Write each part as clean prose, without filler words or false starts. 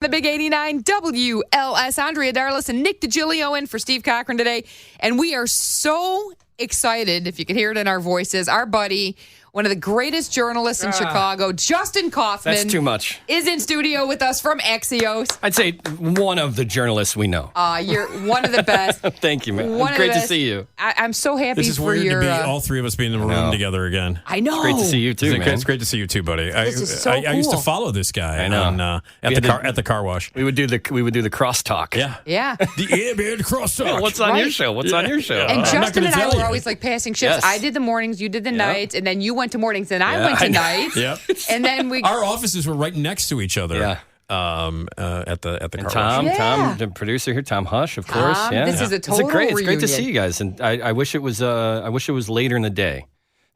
The Big 89 WLS. Andrea, Darlas, and Nick Digilio in for Steve Cochran today. And we are so excited, if you can hear it in our voices, our buddy, one of the greatest journalists in Chicago, Justin Kaufmann. That's too much. Is in studio with us from Axios. I'd say one of the journalists we know. You're one of the best. Thank you, man. It's great to see you. I'm so happy This is for weird your... to be all three of us being in the room together again. I know. It's great to see you too, man. It's great to see you too, buddy. I used to follow this guy. I know. At the car wash. We would do the crosstalk. Yeah. The airbag crosstalk. What's on your show? What's on your show? And Justin and I tell were you. always like passing shifts. Yes. I did the mornings, you did the nights, and then you went to mornings, and I went to nights. Yep. And then Our offices were right next to each other. Yeah. At the And car wash. Tom, the producer here, Tom Hush, of course. Yeah. This is a total It's great to reunion. see you guys, and I wish it was later in the day.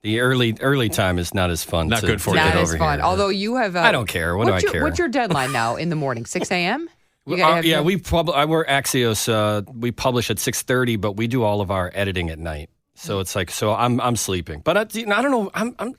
The early time is not as fun. Not good for you. Not get as over fun. here. Although you have... I don't care. What do I care? What's your deadline now in the morning? 6 a.m.? We work Axios. We publish at 6:30, but we do all of our editing at night. So it's like, I'm sleeping. But I don't know.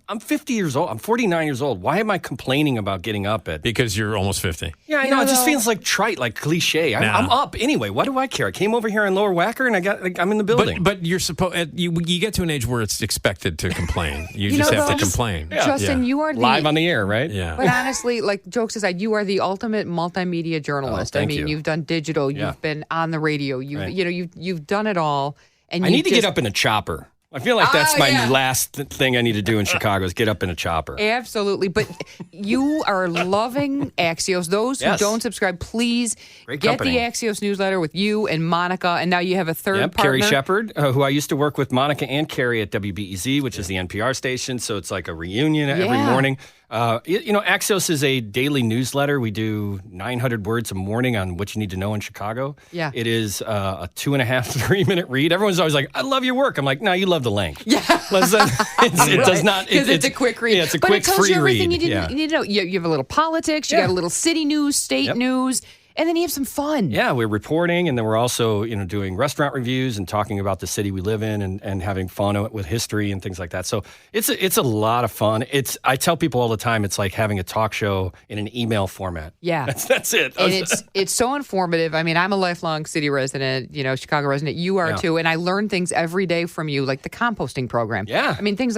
I'm 50 years old. I'm 49 years old. Why am I complaining about getting up at? Because you're almost 50. Yeah, I know. It just feels like trite, like cliche. I'm up anyway. Why do I care? I came over here on Lower Wacker, and I'm in the building. But you're supposed you get to an age where it's expected to complain. You just have to complain. Justin, you are live on the air, right? Yeah. But honestly, like jokes aside, you are the ultimate multimedia journalist. Thank you. You've done digital, you've been on the radio, you've done it all. And I need to get up in a chopper. I feel like that's my last thing I need to do in Chicago is get up in a chopper. Absolutely. But you are loving Axios. Those who don't subscribe, please get the Axios newsletter with you and Monica. And now you have a third partner. Carrie Shepard, who I used to work with Monica and Carrie at WBEZ, which is the NPR station. So it's like a reunion every morning. Axios is a daily newsletter. We do 900 words a morning on what you need to know in Chicago. Yeah. It is a 2.5-3 minute read. Everyone's always like, I love your work. I'm like, no, you love the length. Yeah. It does not. Because it's a quick read. Yeah, it's a quick, free you everything read. you need to know. You have a little politics, you got a little city news, state news, and then you have some fun. Yeah, we're reporting, and then we're also doing restaurant reviews and talking about the city we live in and having fun with history and things like that. So it's a lot of fun. I tell people all the time, it's like having a talk show in an email format. Yeah. That's it. And it's so informative. I mean, I'm a lifelong city resident, Chicago resident. You are too. And I learn things every day from you, like the composting program. Yeah. I mean, things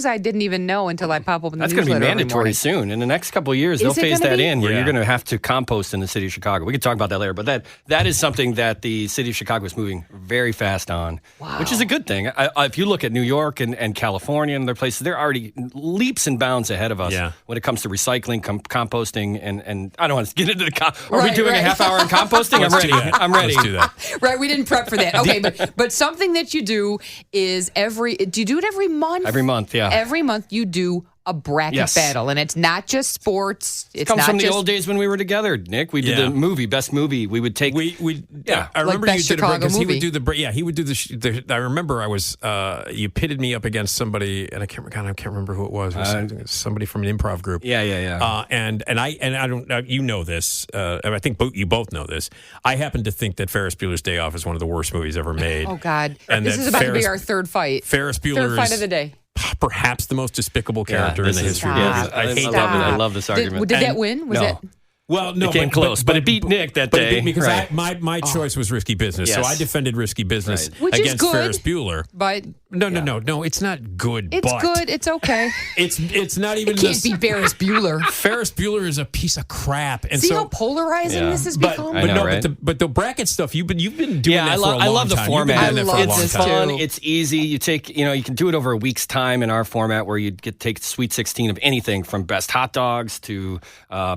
I didn't even know until I pop up in the newsletter. That's going to be every mandatory morning. soon. In the next couple of years, they'll phase that in where you're going to have to compost in the city of Chicago. We can talk about that later, but that is something that the city of Chicago is moving very fast on, which is a good thing. If you look at New York and California and other places, they're already leaps and bounds ahead of us when it comes to recycling, composting, and I don't want to get into the Are we doing a half hour on composting? I'm ready. Let's do that. Right, we didn't prep for that. Okay, but something that you do is do you do it every month? Every month, yeah. Every month you do a bracket battle, and it's not just sports. It comes from the old days when we were together, Nick. We did the best movie. We would take. I remember like you did Chicago because he movie. would do he would do the. I remember you pitted me up against somebody, and I can't remember who it was. It was somebody from an improv group. Yeah. And I don't. You know this. I think you both know this. I happen to think that Ferris Bueller's Day Off is one of the worst movies ever made. Oh God! And this is about to be our third fight. Ferris Bueller third fight of the day. Perhaps the most despicable character in the history of movies. I hate that. I love this argument. Did that win? Was it? Well, no, it came close, but it beat Nick that day. But it beat me because my choice was Risky Business, so I defended Risky Business against Ferris Bueller. But no, it's not good. It's good. It's okay. It's not even. It can't be Ferris Bueller. Ferris Bueller is a piece of crap. And see how polarizing this has become. But the bracket stuff you've been doing that for a long time. I love the format. It's fun. It's easy. You take you can do it over a week's time in our format where you take Sweet 16 of anything from best hot dogs to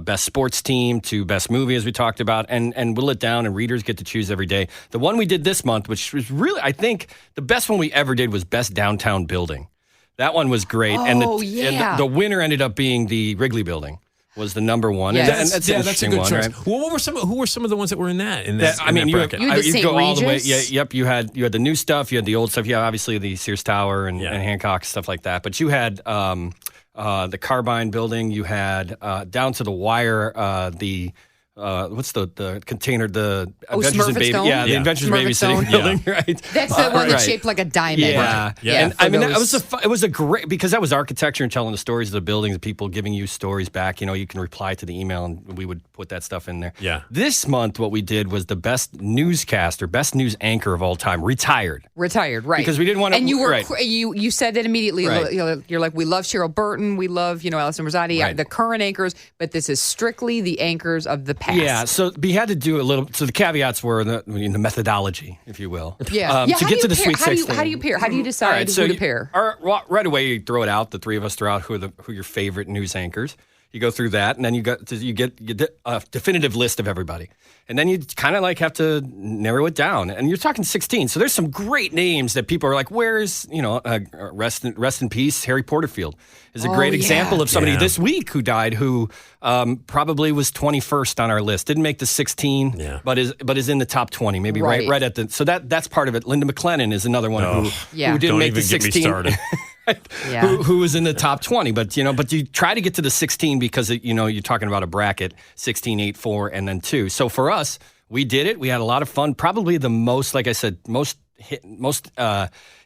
best sports team to best movie, as we talked about, and whittle it down, and readers get to choose every day. The one we did this month, which was really, I think, the best one we ever did, was best downtown building. That one was great. And the winner ended up being the Wrigley Building. Was the number one. Yes. That's a good choice. Right? Well, who were some of the ones that were in that? You go all the way. Yep. You had the new stuff. You had the old stuff. Yeah, obviously the Sears Tower and Hancock, stuff like that. But you had the Carbine Building. You had down to the wire the what's the container? The Adventures in Smurfit Baby. Stone? Yeah, the Adventures in Smurfit Stone. Babysitting Building, right? That's the one that's right. shaped like a diamond. Yeah, Yeah. And I mean, it was a great, because that was architecture and telling the stories of the buildings, and people giving you stories back. You can reply to the email, and we would put that stuff in there. Yeah. This month, what we did was the best newscaster, best news anchor of all time, retired. Retired, right? Because we didn't want to. And you were right. you said that immediately. Right. You're like, we love Cheryl Burton, we love Alison Rosati, Right. the current anchors, but this is strictly the anchors of the past. Yeah, so we had to do a little. So the caveats were in the methodology, if you will. Yeah. To get to the Sweet 16. How do you pair? How do you decide who to pair? Right away, you throw it out. The three of us throw out who are your favorite news anchors. You go through that, and then you get a definitive list of everybody, and then you kind of have to narrow it down. And you're talking 16, so there's some great names that people are like, "Where's rest in peace, Harry Porterfield is a great example of somebody this week who died, who probably was 21st on our list, didn't make the 16, but is in the top 20, maybe right at the. So that's part of it. Linda McLennan is another one who didn't Don't make even the 16. Get me started. Who was in the top 20, but you try to get to the 16 because you're talking about a bracket 16, 8, 4, and then 2. So for us, we did it. We had a lot of fun. Probably the most, like I said, most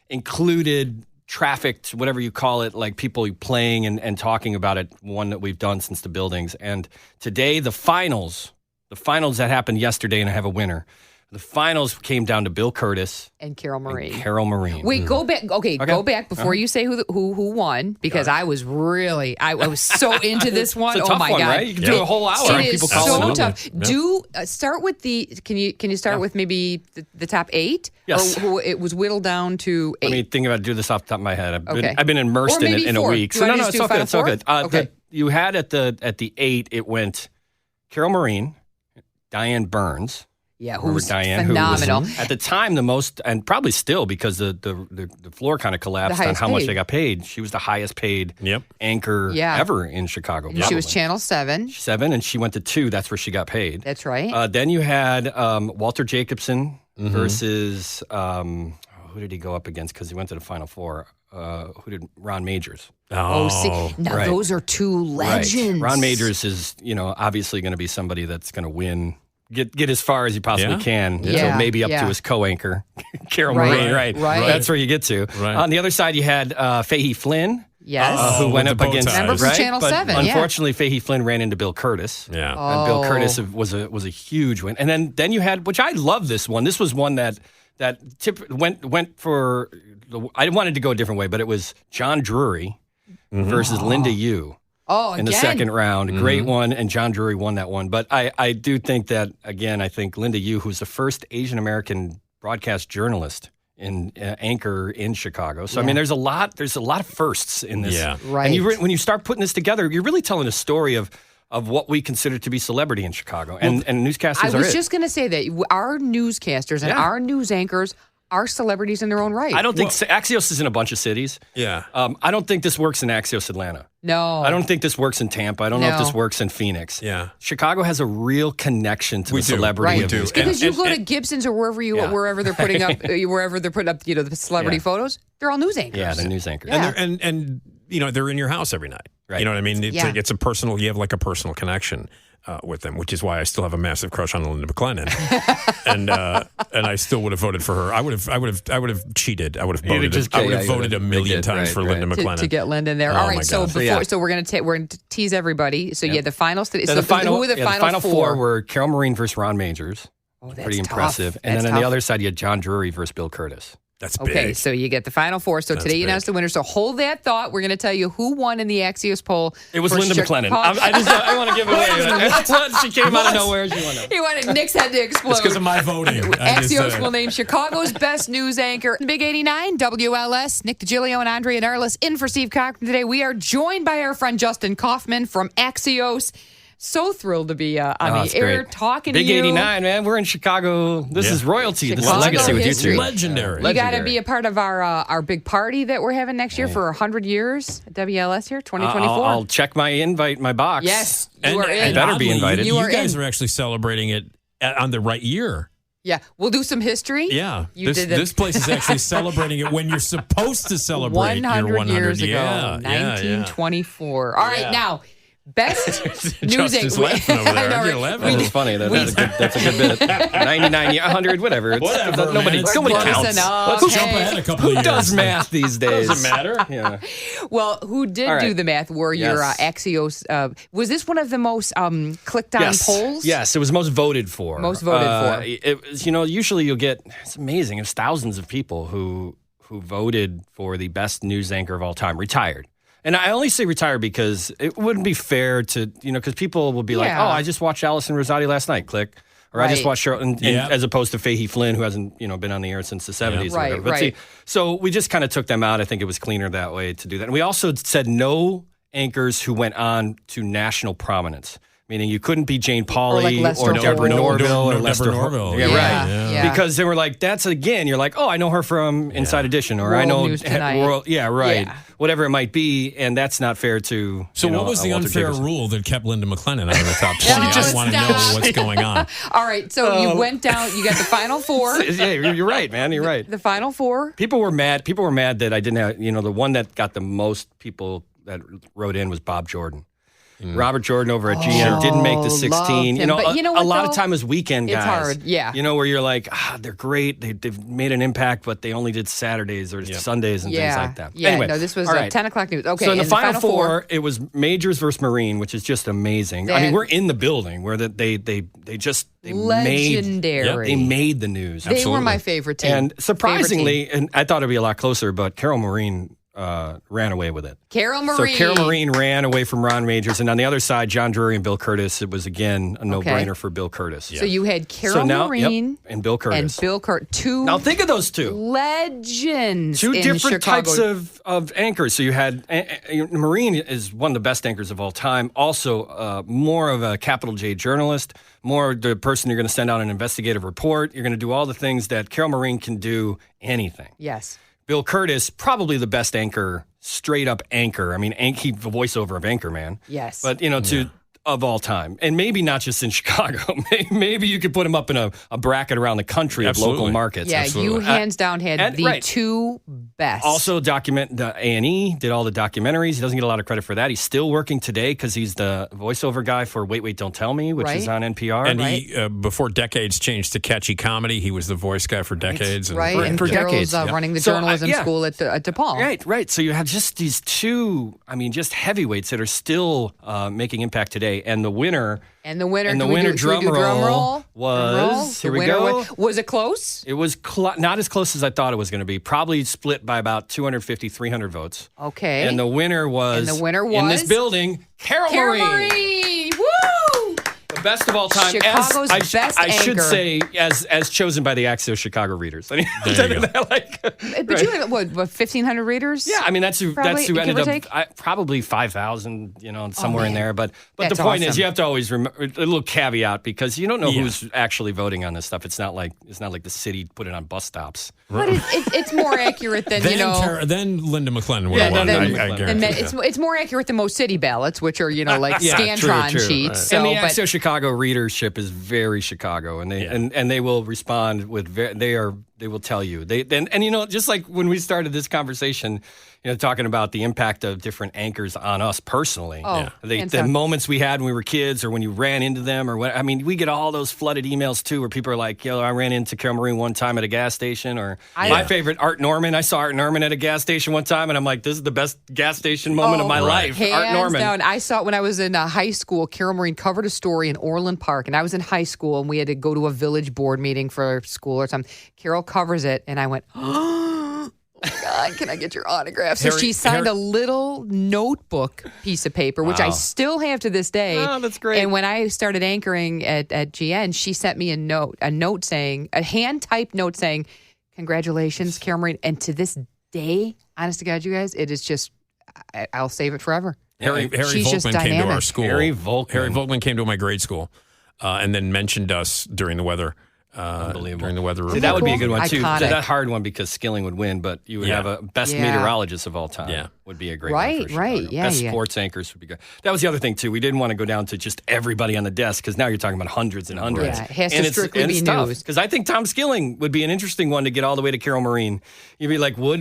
included, trafficked, whatever you call it, like people playing and talking about it. One that we've done since the buildings. And today, the finals that happened yesterday, and I have a winner. The finals came down to Bill Curtis and Carol Marine. Wait, go back. Okay, go back before you say who won, because I was so into this one. It's a tough my God, God, right? You can do a whole hour. It is people so tough. Yeah. Do start with the. Can you start with maybe the top 8? Yes. Or who it was whittled down to 8. Let me think about do this off the top of my head. Okay. I've been immersed Or in it maybe in 4. a week. Do So you no, wanna it's just all do good. It's all final good. 4? Okay. You had at the 8, it went Carol Marine, Diane Burns. Yeah, who's Diane, phenomenal. who was at the time the most, and probably still because the floor kind of collapsed on how much paid. they got paid. She was the highest paid anchor ever in Chicago. And she was Channel 7. 7, and she went to 2. That's where she got paid. That's right. Then you had Walter Jacobson versus who did he go up against? Because he went to the Final Four. Who did Ron Majors? Those are 2 legends. Right. Ron Majors is obviously going to be somebody that's going to win. Get as far as you possibly can. Yeah. So maybe up to his co-anchor, Carol Marine. Right. That's where you get to. Right. On the other side, you had Fahey Flynn. Yes. Who went up against Remember from Channel 7, unfortunately, Fahey Flynn ran into Bill Curtis. Yeah. And Bill Curtis was a huge win. And then you had, which I love this one. This was one that went for. I wanted to go a different way, but it was John Drury versus Linda Yu. In the second round. Great one, and John Drury won that one. But I do think that, again, I think Linda Yu, who's the first Asian-American broadcast journalist in anchor in Chicago. So, I mean, there's a lot of firsts in this. Yeah. Right. And when you start putting this together, you're really telling a story of what we consider to be celebrity in Chicago. And newscasters are I was just going to say that our newscasters and our news anchors are celebrities in their own right. I don't think Axios is in a bunch of cities. Yeah. I don't think this works in Axios Atlanta. No. I don't think this works in Tampa. I don't know if this works in Phoenix. Yeah. Chicago has a real connection to the celebrity of news. Because you go to Gibson's or wherever they're putting up the celebrity photos, they're all news anchors. Yeah, they're news anchors. Yeah. And they're in your house every night. Right. You know what I mean? It's a personal. You have like a personal connection with them, which is why I still have a massive crush on Linda McLennan, and I still would have voted for her. I would have cheated. I would have voted. I would have voted a million times for Linda McLennan to get Linda in there. Oh, All right, my so God. we're going to tease everybody. So the finals today. So who the are the final four were Carol Marine versus Ron Majors. Oh, that's pretty tough. impressive. And then on the other side, you had John Drury versus Bill Curtis. That's big. Okay, so you get the final 4. So today you announced the winner. So hold that thought. We're going to tell you who won in the Axios poll. It was Linda McLennan. I want to give it away. She came out of nowhere. She won it. He wanted Nick's head to explode. It's because of my voting. Axios will name Chicago's best news anchor. Big 89, WLS, Nick Digilio and Andrea Darlas in for Steve Cochran today. We are joined by our friend Justin Kaufmann from Axios. So thrilled to be on the air great. talking Big to you. 89, man. We're in Chicago. This is royalty. Chicago This is legacy with you history. two. Legendary. You got to be a part of our big party that we're having next year for 100 years. WLS here, 2024. I'll check my invite, my box. Yes, And you are in. better be invited. You are guys in. are actually celebrating it on the right year. Yeah, we'll do some history. Yeah. You did This place is actually celebrating it when you're supposed to celebrate 100 your 100 years ago, Yeah, 1924. All right, now, Best news Justin's anchor. laughing over there. I know, You're right? laughing. That's funny. That's a good bit. 99, 100, whatever. Whatever, Nobody man. counts. Close enough. Let's jump ahead a couple Who of years. does math these days? Doesn't matter. Yeah. Well, who did All right. do the math were your Yes. Axios. Was this one of the most clicked on polls? Yes, it was most voted for. Most voted for. It was, usually you'll get, it's amazing, it's thousands of people who voted for the best news anchor of all time, retired. And I only say retired because it wouldn't be fair to, because people will be like, Yeah. oh, I just watched Allison Rosati last night, click. Or I just Right. watched Cheryl, as opposed to Fahey Flynn, who hasn't, been on the air since the 70s. Or Right, whatever. But right. so we just kind of took them out. I think it was cleaner that way to do that. And we also said no anchors who went on to national prominence. Meaning you couldn't be Jane Pauley Lester or Deborah Holt. Norville or No Lester Deborah Holt. Norville. Yeah, right. Yeah. Because they were like, that's again, you're like, oh, I know her from Inside Edition, or I World know News Tonight. World, yeah, right, Yeah. whatever it might be, and that's not fair to. So what was the Walter unfair Jacobson. rule that kept Linda McLennan out of the top 20? Yeah, I just want to know stop. what's going on. All right, so you went down. You got the final four. Yeah, you're right, man. You're right. The final four. People were mad. People were mad that I didn't have. The one that got the most people that wrote in was Bob Jordan. Robert Jordan over at GM didn't make the 16. loved him. But you know a what, lot though? of time is weekend It's guys. hard, yeah. Where you're like, they're great. They've made an impact, but they only did Saturdays or Sundays and things like that. Yeah, Anyway, no, this was all right. 10 o'clock news. Okay, So in the and final four, it was Majors versus Marine, which is just amazing. I mean, we're in the building where they legendary. they made the news. They were my favorite team. And surprisingly, Favorite team. and I thought it'd be a lot closer, but Carol Marine ran away with it. Carol Marie. So Carol Marine ran away from Ron Majors, and on the other side, John Drury and Bill Curtis. It was again a no-brainer for Bill Curtis. So you had Carol So now, Marine and Bill Curtis. and Bill Curtis. Two Now think of those two. legends. Two in different Chicago. types of anchors. So you had Marine is one of the best anchors of all time. Also, more of a capital J journalist. More the person you're going to send out an investigative report. You're going to do all the things that Carol Marine can do. Anything. Yes. Bill Curtis, probably the best anchor, straight up anchor. I mean, he the voiceover of Anchorman. Yes. But of all time, and maybe not just in Chicago. Maybe you could put him up in a bracket around the country of local markets. Yeah, Absolutely. you hands down had the two best. Also, the A&E did all the documentaries. He doesn't get a lot of credit for that. He's still working today because he's the voiceover guy for Wait, Wait, Don't Tell Me, which is on NPR. And he, before Decades changed to Catchy Comedy, he was the voice guy for Decades. right, and for Carol's decades. running the So, journalism school at DePaul. Right. So you have just these two, just heavyweights that are still making impact today. And the winner... And the winner, drum roll was, here we go. Was it close? It was not as close as I thought it was going to be. Probably split by about 250, 300 votes. Okay. And the winner was, in this building, Carol Marie. Woo! The best of all time. Chicago's best I should anchor. say, as chosen by the Axios Chicago readers. I mean, There you go. But you had, what 1,500 readers? Yeah, I mean that's who Give ended or up take? probably 5,000, somewhere in there. But That's the point is, awesome. you have to always remember a little caveat because you don't know who's actually voting on this stuff. It's not like the city put it on bus stops. But it's more accurate than Then Linda McLennan would have won. I guarantee. it's more accurate than most city ballots, which are like Scantron true. sheets. Right. So, And the but Axios Chicago readership is very Chicago, and they will respond with they will tell you just like when we started this conversation. Talking about the impact of different anchors on us personally. The moments we had when we were kids or when you ran into them or what. I mean, we get all those flooded emails too where people are like, I ran into Carol Marine one time at a gas station or my favorite, Art Norman. I saw Art Norman at a gas station one time and I'm like, this is the best gas station moment of my life. Art Norman. Down. I saw it when I was in high school. Carol Marine covered a story in Orland Park and I was in high school and we had to go to a village board meeting for school or something. Carol covers it and I went, God, can I get your autograph? So she signed a little notebook piece of paper, which I still have to this day. Oh, that's great. And when I started anchoring at GN, she sent me a hand-typed note saying, congratulations, Carol Marine. And to this day, honest to God, you guys, it is just, I'll save it forever. Harry She's just Volkman came to our dynamic. school. Harry Volkman came to my grade school and then mentioned us during the weather. Unbelievable. During the weather report. See, that would be a good one, too. Iconic. That hard one because Skilling would win, but you would have a best meteorologist of all time. Yeah. would be a great one for Chicago. Right. Yeah, Best sports anchors would be good. That was the other thing, too. We didn't want to go down to just everybody on the desk because now you're talking about hundreds and hundreds. Yeah, it has to strictly be news. Because I think Tom Skilling would be an interesting one to get all the way to Carol Marine. You'd be like, how would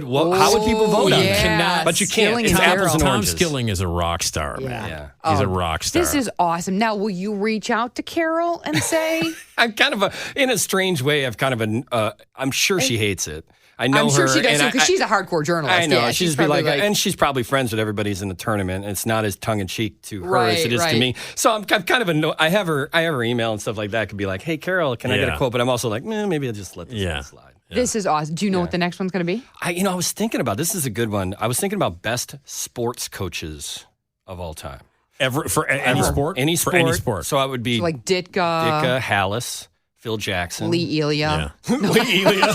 people vote on that? But you can't. It's apples and oranges. Tom Skilling is a rock star, man. Yeah. He's a rock star. This is awesome. Now, will you reach out to Carol and say... I'm kind of in a strange way, I'm sure she hates it. I know I'm sure her, she does too, and because she's a hardcore journalist. I know. Yeah, she's be like, and she's probably friends with everybody's in the tournament. And it's not as tongue in cheek to her as it is to me. So I'm kind of I have her email and stuff like that. Could be like, hey, Carol, can I get a quote? But I'm also like, maybe I'll just let this one slide. Yeah. This is awesome. Do you know what the next one's going to be? I was thinking about this is a good one. I was thinking about best sports coaches of all time. For any sport? For any sport. So I would be like Ditka, Hallis, Phil Jackson, Lee Elia. Yeah. Lee Elia.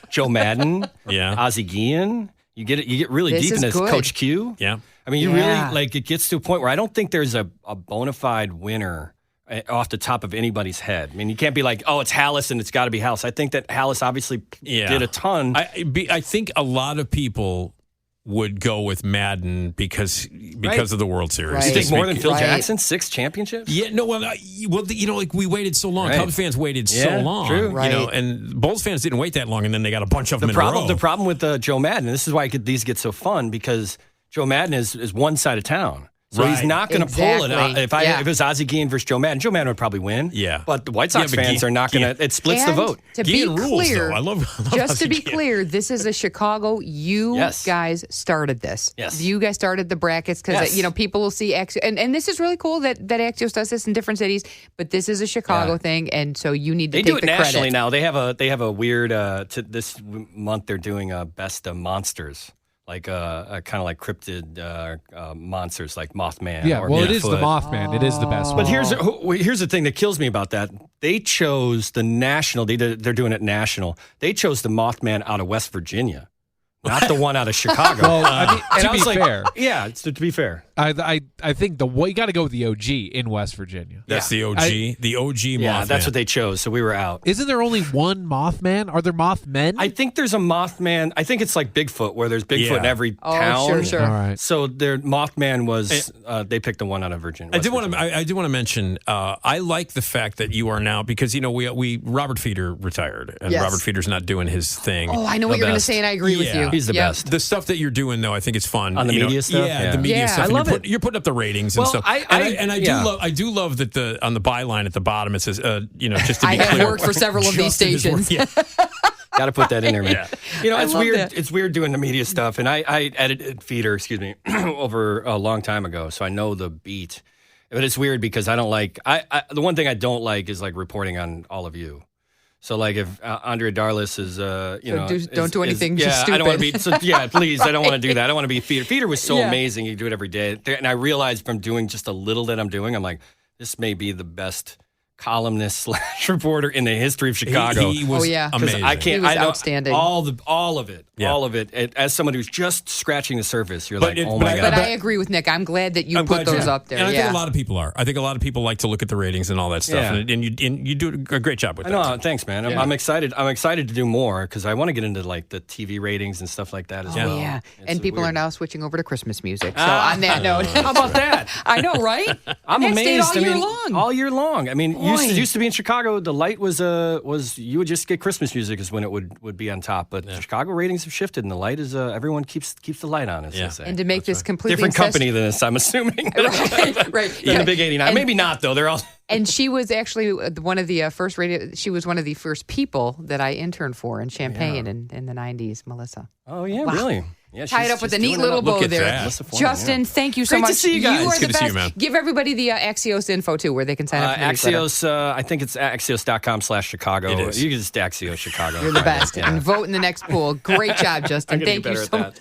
Joe Madden, Ozzie Guillen. You get really deep in this. Coach Q. Yeah. I mean, you really, it gets to a point where I don't think there's a bona fide winner off the top of anybody's head. I mean, you can't be like, it's Hallis and it's got to be Hallis. I think that Hallis obviously did a ton. I think a lot of people would go with Madden because of the World Series. Right. You think more than Phil Jackson? 6 championships? Yeah, no, we waited so long. Cubs fans waited so long. True. Right. And Bulls fans didn't wait that long, and then they got a bunch of them in a row. The problem with Joe Madden, this is why these get so fun, because Joe Madden is one side of town. So he's not going to pull it. If it was Ozzie Guillen versus Joe Madden would probably win. Yeah. But the White Sox fans are not going to. It splits the vote. To be clear, I love just to be clear, this is a Chicago. You guys started this. Yes. You guys started the brackets because people will see Axios, and this is really cool that Axios does this in different cities. But this is a Chicago thing, and so you need to take the credit. They do it nationally now. They have a weird. This month they're doing best monsters. Like kind of like cryptid monsters, like Mothman. Yeah, or well, Bigfoot. it is the Mothman. It is the best one. But here's the thing that kills me about that. They chose the national. They're doing it national. They chose the Mothman out of West Virginia, not the one out of Chicago. Well, to be fair, to be fair, I think you got to go with the OG in West Virginia. That's the OG, the OG Mothman. Yeah, that's what they chose. So we were out. Isn't there only one Mothman? Are there Mothmen? I think there's a Mothman. I think it's like Bigfoot, where there's Bigfoot in every town. Sure. All right. So their Mothman was. They picked the one out of Virginia. I do want to mention. I like the fact that you are now, because we Robert Feeder retired, and Robert Feeder's not doing his thing. Oh, I know what you're going to say, and I agree with you. He's the best. The stuff that you're doing, though, I think it's fun. On the media stuff? Yeah, the media stuff. I love it. You're putting up the ratings and stuff. I do love that on the byline at the bottom it says, just to be clear. I have worked for several of these stations. Got to put that in there, man. Yeah. It's weird. It's weird doing the media stuff, and I edited Feeder, over a long time ago, so I know the beat. But it's weird because I don't like. The one thing I don't like is like reporting on all of you. So, like, if Andrea Darlas is, don't do anything just stupid. I don't want to be, please, I don't want to do that. I don't want to be Feeder. Feeder was so amazing. You do it every day. And I realized from doing just a little that I'm doing, I'm like, this may be the best columnist / reporter in the history of Chicago. He was amazing. He was outstanding. All of it. As someone who's just scratching the surface, you're my God. But I agree with Nick. I'm glad that you put those up there. And I think a lot of people are. I think a lot of people like to look at the ratings and all that stuff. Yeah. And you do a great job with that. No, thanks, man. I'm excited. I'm excited to do more because I want to get into like the TV ratings and stuff like that as well. Yeah, and people are now switching over to Christmas music. So on that note, how about that? I know, right? I'm amazed. All year long. I mean, used to be in Chicago. The light was you would just get Christmas music is when it would be on top. But Chicago ratings have shifted, and the light is everyone keeps the light on. As they say. And to make this completely different company than this, I'm assuming. right. In the Big 89, and maybe not though. They're all. And she was actually one of the first she was one of the first people that I interned for in Champaign in the 90s, Melissa. Oh, yeah, really? Yeah, tied up with a neat little bow there. Justin, thank you so much. Great to see you guys. You are the good best. To see you, man. Give everybody the Axios info, too, where they can sign up for the Axios, I think it's Axios.com/Chicago. It is. You can just Axios Chicago. You're the best. And vote in the next pool. Great job, Justin. Thank you so much.